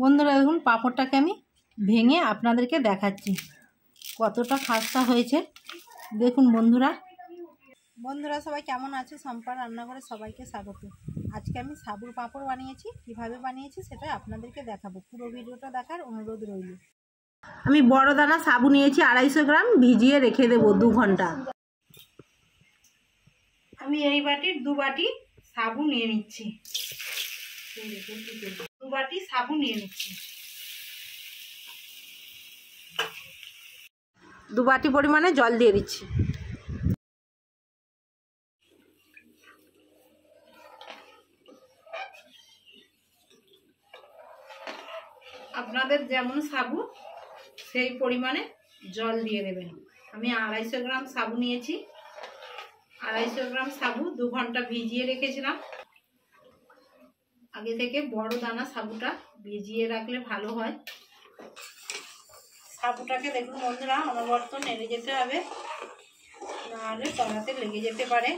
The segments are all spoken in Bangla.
বন্ধুরা দেখুন পাঁপড়টাকে আমি ভেঙে আপনাদেরকে দেখাচ্ছি কতটা খাস্তা হয়েছে। দেখুন বন্ধুরা সবাই কেমন আছে? সম্পার রান্নাঘরে সবাইকে স্বাগত। আজকে আমি সাবুর পাঁপড় বানিয়েছি। কিভাবে বানিয়েছি সেটা আপনাদেরকে দেখাবো। পুরো ভিডিওটা দেখার অনুরোধ রইল। আমি বড় দানা সাবু নিয়েছি 250 গ্রাম, ভিজিয়ে রেখে দেবো 2 ঘন্টা। আমি এই বাটির 2 বাটি সাবু নিয়ে নিচ্ছি। 2 বাটি সাবু নিয়ে নিচ্ছি। 2 বাটি পরিমাণে জল দিয়ে দিচ্ছি। আপনাদের যেমন সাবু সেই পরিমাণে জল দিয়ে দেবেন। আমি 250 গ্রাম সাবু নিয়েছি। 250 গ্রাম সাবু 2 ঘন্টা ভিজিয়ে রেখেছিলাম। আগে থেকে বড় দানা সাবুটা ভিজিয়ে রাখলে ভালো হয়। সাবুটাকে দেখুন বন্ধুরা অনবরত নেড়ে যেতে হবে, নাহলে তলাতে লেগে যেতে পারে।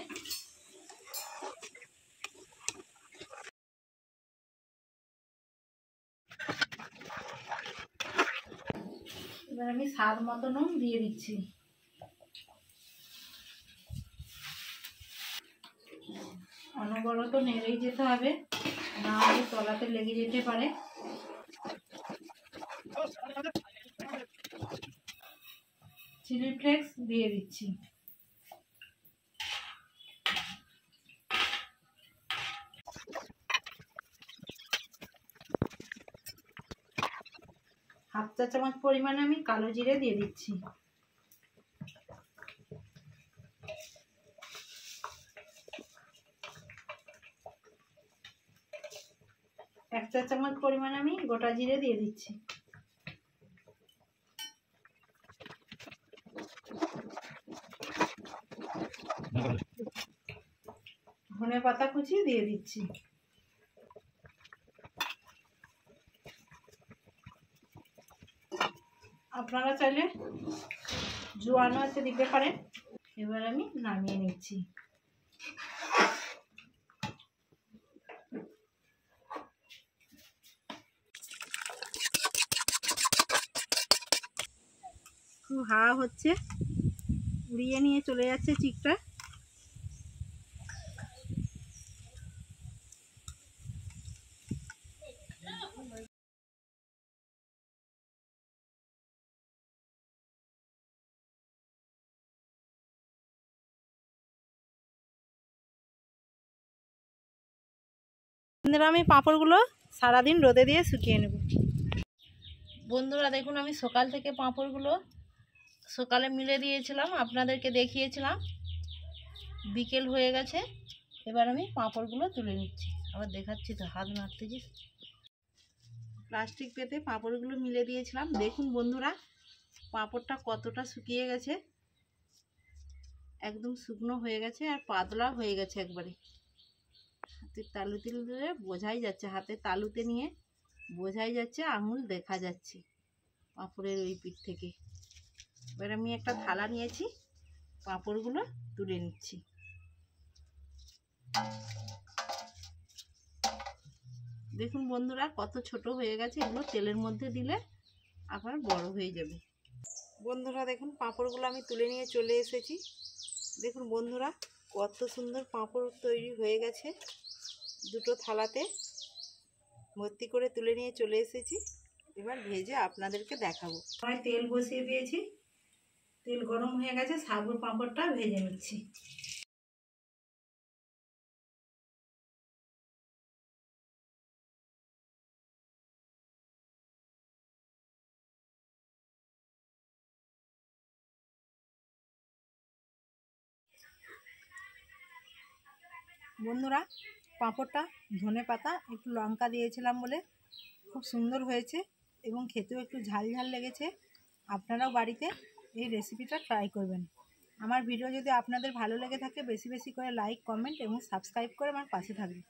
এবার আমি স্বাদ মতো নুন দিয়ে দিচ্ছি। অনবরত নেড়েই যেতে হবে, নাহলে তলাতে লেগে যেতে পারে। চিলি ফ্লেক্স দিয়ে দিচ্ছি। হাফ চা চামচ পরিমাণে আমি কালো জিরে দিয়ে দিচ্ছি। এক চা চামচ পরিমাণে আমি গোটা জিরে দিয়ে দিচ্ছি। ধনে পাতা কুচি দিয়ে দিচ্ছি। আপনারা চাইলে জোয়ানও আছে দিতে পারেন। এবার আমি নামিয়ে নিচ্ছি। খুব হাওয়া হচ্ছে, উড়িয়ে নিয়ে চলে যাচ্ছে চিকটা। আমি পাঁপড়গুলো সারাদিন রোদে দিয়ে শুকিয়ে নেব। বন্ধুরা দেখুন আমি সকাল থেকে পাঁপড়গুলো সকালে মিলে দিয়েছিলাম, আপনাদেরকে দেখিয়েছিলাম। বিকেল হয়ে গেছে, এবার আমি পাঁপড়গুলো তুলে নিচ্ছি। আবার দেখাচ্ছি তো, হাত মারতেছি। প্লাস্টিক পেতে পাঁপড়গুলো মিলে দিয়েছিলাম। দেখুন বন্ধুরা পাঁপড়টা কতটা শুকিয়ে গেছে, একদম শুকনো হয়ে গেছে আর পাতলা হয়ে গেছে একবারে। হাতের তালুতে নিয়ে বোঝাই যাচ্ছে, হাতের তালুতে নিয়ে বোঝাই যাচ্ছে, আঙুল দেখা যাচ্ছে পাঁপড়ের ওই পিঠ থেকে। এবার আমি একটা থালা নিয়েছি, পাঁপড়গুলো তুলে নিচ্ছি। দেখুন বন্ধুরা কত ছোট হয়ে গেছে। এগুলো তেলের মধ্যে দিলে আবার বড় হয়ে যাবে। বন্ধুরা দেখুন পাঁপড়গুলো আমি তুলে নিয়ে চলে এসেছি। দেখুন বন্ধুরা কত সুন্দর পাঁপড় তৈরি হয়ে গেছে। দুটো থালাতে ভর্তি করে তুলে নিয়ে চলে এসেছি। এবার ভেজে আপনাদেরকে দেখাবো। আমি তেল বসিয়ে দিয়েছি, তেল গরম হয়ে গেছে। সাবুর পাঁপড়টা ভেজে নিচ্ছি। বন্ধুরা পাঁপড়টা ধনে পাতা একটু লঙ্কা দিয়েছিলাম বলে খুব সুন্দর হয়েছে এবং খেতেও একটু ঝাল ঝাল লেগেছে। আপনারাও বাড়িতে এই রেসিপিটা ট্রাই করবেন। আমার ভিডিও যদি আপনাদের ভালো লেগে থাকে বেশি বেশি করে লাইক, কমেন্ট এবং সাবস্ক্রাইব করে আমার পাশে থাকবেন।